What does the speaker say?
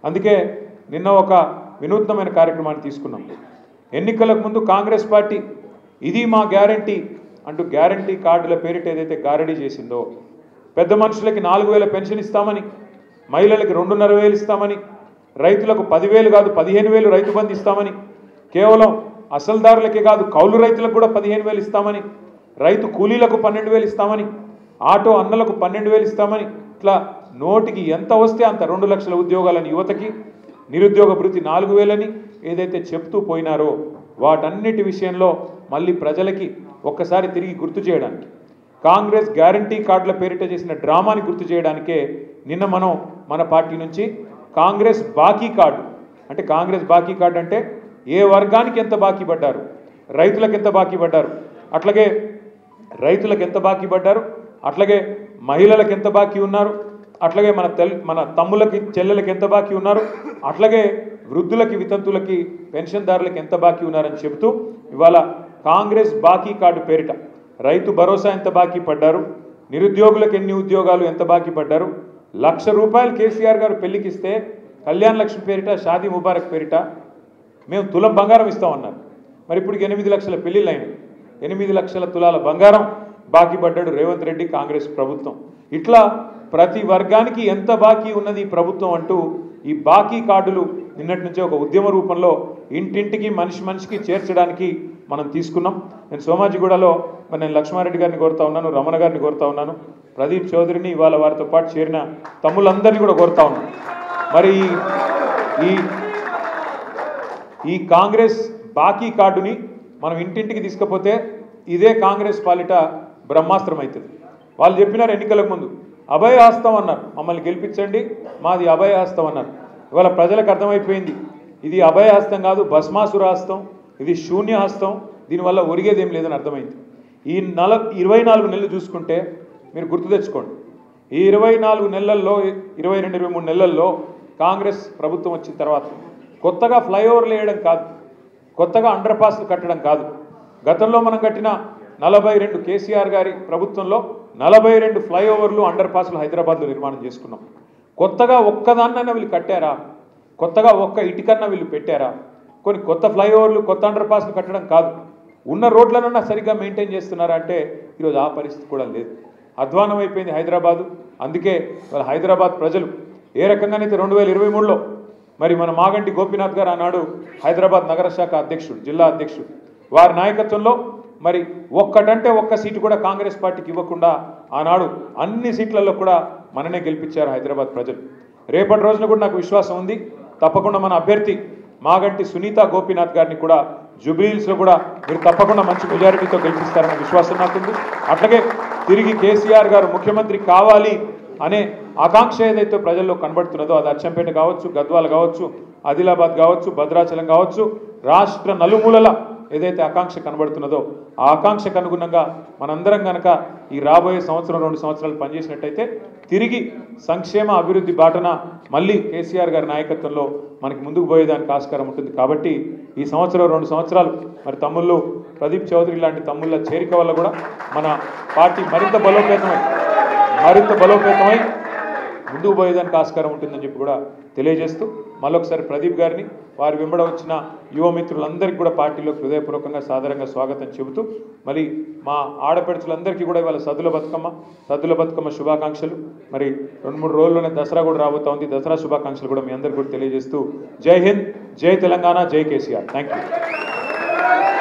అందుకే నిన్న ఒక వినూత్నమైన కార్యక్రమాన్ని తీసుకున్నాం. ఎన్నికలకు ముందు కాంగ్రెస్ పార్టీ ఇది మా గ్యారంటీ అంటూ గ్యారంటీ కార్డుల పేరిట ఏదైతే గారడీ చేసిందో, పెద్ద మనుషులకి 4000 పెన్షన్ ఇస్తామని, మహిళలకి 2500 ఇస్తామని, రైతులకు 10,000 కాదు 15,000 రైతు బంధు ఇస్తామని, కేవలం అసలుదారులకే కాదు కౌలు రైతులకు కూడా 15,000 ఇస్తామని, రైతు కూలీలకు 12,000 ఇస్తామని, ఆటో అన్నలకు 12,000 ఇస్తామని, ఇట్లా నోటికి ఎంత వస్తే అంత 2 లక్షల ఉద్యోగాలని యువతకి, నిరుద్యోగ భృతి 4,000 అని ఏదైతే చెప్తూ పోయినారో వాటన్నిటి విషయంలో మళ్ళీ ప్రజలకి ఒక్కసారి తిరిగి గుర్తు చేయడానికి, కాంగ్రెస్ గ్యారంటీ కార్డుల పేరిట చేసిన డ్రామాని గుర్తు చేయడానికే నిన్న మనం మన పార్టీ నుంచి కాంగ్రెస్ బాకీ కార్డు, అంటే కాంగ్రెస్ బాకీ కార్డు అంటే ఏ వర్గానికి ఎంత బాకీ పడ్డారు, రైతులకు ఎంత బాకీ పడ్డారు, అట్లాగే రైతులకు ఎంత బాకీ పడ్డారు, అట్లాగే మహిళలకు ఎంత బాకీ ఉన్నారు, అట్లాగే మన తమ్ములకి చెల్లెలకి ఎంత బాకీ ఉన్నారు, అట్లాగే వృద్ధులకి వితంతులకి పెన్షన్దారులకు ఎంత బాకీ ఉన్నారని చెబుతూ ఇవాళ కాంగ్రెస్ బాకీ కార్డు పేరిట రైతు భరోసా ఎంత బాకీ పడ్డారు, నిరుద్యోగులకు ఎన్ని ఉద్యోగాలు ఎంత బాకీ పడ్డారు, ₹1,00,000 కేసీఆర్ గారు పెళ్లికిస్తే కళ్యాణ్ లక్ష్మి పేరిట, షాదీ ముబారక్ పేరిట మేము తులం బంగారం ఇస్తామన్నారు. మరి ఇప్పుడు 8 లక్షల పెళ్లిళ్ళు అయినాయి, 8 లక్షల తులాల బంగారం బాకీ పడ్డాడు రేవంత్ రెడ్డి కాంగ్రెస్ ప్రభుత్వం. ఇట్లా ప్రతి వర్గానికి ఎంత బాకీ ఉన్నది ఈ ప్రభుత్వం అంటూ ఈ బాకీ కార్డులు నిన్నటి నుంచి ఒక ఉద్యమ రూపంలో ఇంటింటికి మనిషికి చేర్చడానికి మనం తీసుకున్నాం. నేను సోమాజిగూడలో నేను లక్ష్మారెడ్డి గారిని కోరుతా ఉన్నాను, రమణ గారిని కోరుతా ఉన్నాను, ప్రదీప్ చౌదరిని, ఇవాళ వారితో పాటు చేరిన తమ్ములందరినీ కూడా కోరుతా ఉన్నాను. మరి ఈ కాంగ్రెస్ బాకీ కార్డుని మనం ఇంటింటికి తీసుకపోతే ఇదే కాంగ్రెస్ పాలిట బ్రహ్మాస్త్రం అవుతుంది. వాళ్ళు చెప్పినారు ఎన్నికలకు ముందు అభయహస్తం అన్నారు, మమ్మల్ని గెలిపించండి మాది అభయహస్తం అన్నారు. ఇవాళ ప్రజలకు అర్థమైపోయింది ఇది అభయహస్తం కాదు, భస్మాసుర హస్తం, ఇది శూన్యహస్తం, దీనివల్ల ఒరిగేదేం లేదని అర్థమైంది. ఈ 24 నెలలు చూసుకుంటే మీరు గుర్తు తెచ్చుకోండి, ఈ 24 నెలల్లో 22-23 నెలల్లో కాంగ్రెస్ ప్రభుత్వం వచ్చిన తర్వాత కొత్తగా ఫ్లైఓవర్లు వేయడం కాదు, కొత్తగా అండర్ పాస్లు కట్టడం కాదు, గతంలో మనం కట్టిన 42 కేసీఆర్ గారి ప్రభుత్వంలో 42 ఫ్లైఓవర్లు అండర్ పాస్లు హైదరాబాద్లో నిర్మాణం చేసుకున్నాం. కొత్తగా ఒక్కదాన్నైనా వీళ్ళు కట్టారా, కొత్తగా ఒక్క ఇటుకన్నా వీళ్ళు పెట్టారా, కొన్ని కొత్త ఫ్లైఓవర్లు కొత్త అండర్ పాస్లు కట్టడం కాదు, ఉన్న రోడ్లనన్నా సరిగ్గా మెయింటైన్ చేస్తున్నారా అంటే ఈరోజు ఆ పరిస్థితి కూడా లేదు. అధ్వానం అయిపోయింది హైదరాబాదు. అందుకే వాళ్ళ హైదరాబాద్ ప్రజలు ఏ రకంగానైతే 2023లో మరి మన మాగంటి గోపీనాథ్ గారు ఆనాడు హైదరాబాద్ నగర శాఖ అధ్యక్షుడు, జిల్లా అధ్యక్షుడు, వారి నాయకత్వంలో మరి ఒక్కటంటే ఒక్క సీటు కూడా కాంగ్రెస్ పార్టీకి ఇవ్వకుండా ఆనాడు అన్ని సీట్లలో కూడా మననే గెలిపించారు హైదరాబాద్ ప్రజలు. రేపటి రోజున కూడా నాకు విశ్వాసం ఉంది, తప్పకుండా మన అభ్యర్థి మాగంటి సునీత గోపీనాథ్ గారిని కూడా జూబ్లీహిల్స్లో కూడా మీరు తప్పకుండా మంచి మెజారిటీతో గెలిపిస్తారన్న విశ్వాసం నాకుంది. అట్లాగే తిరిగి కేసీఆర్ గారు ముఖ్యమంత్రి కావాలి అనే ఆకాంక్ష ఏదైతే ప్రజల్లో కనబడుతున్నదో, అది అచ్చంపేట కావచ్చు, గద్వాల కావచ్చు, ఆదిలాబాద్ కావచ్చు, భద్రాచలం కావచ్చు, రాష్ట్ర నలుమూలల ఏదైతే ఆకాంక్ష కనబడుతున్నదో ఆ ఆకాంక్షకు అనుగుణంగా మనందరం కనుక ఈ రాబోయే సంవత్సరం 2 సంవత్సరాలు పనిచేసినట్టయితే తిరిగి సంక్షేమ అభివృద్ధి బాటన మళ్ళీ కేసీఆర్ గారి నాయకత్వంలో మనకి ముందుకు పోయేదానికి ఆస్కారం ఉంటుంది. కాబట్టి ఈ సంవత్సరం 2 సంవత్సరాలు మరి తమ్ముళ్ళు ప్రదీప్ చౌదరి లాంటి తమ్ముళ్ళ చేరిక వల్ల కూడా మన పార్టీ మరింత బలోపేతమై ముందుకు పోయేదానికి ఆస్కారం ఉంటుందని చెప్పి కూడా తెలియజేస్తూ మళ్ళొకసారి ప్రదీప్ గారిని వారి వెంబడ వచ్చిన యువ మిత్రులందరికీ కూడా పార్టీలోకి హృదయపూర్వకంగా సాదరంగా స్వాగతం చెబుతూ మరి మా ఆడపడుచులందరికీ కూడా ఇవాళ సద్దుల బతుకమ్మ శుభాకాంక్షలు. మరి 2-3 రోజుల్లోనే దసరా కూడా రాబోతా ఉంది, దసరా శుభాకాంక్షలు కూడా మీ అందరికీ కూడా తెలియజేస్తూ జై హింద్, జై తెలంగాణ, జై కేసీఆర్. Thank you.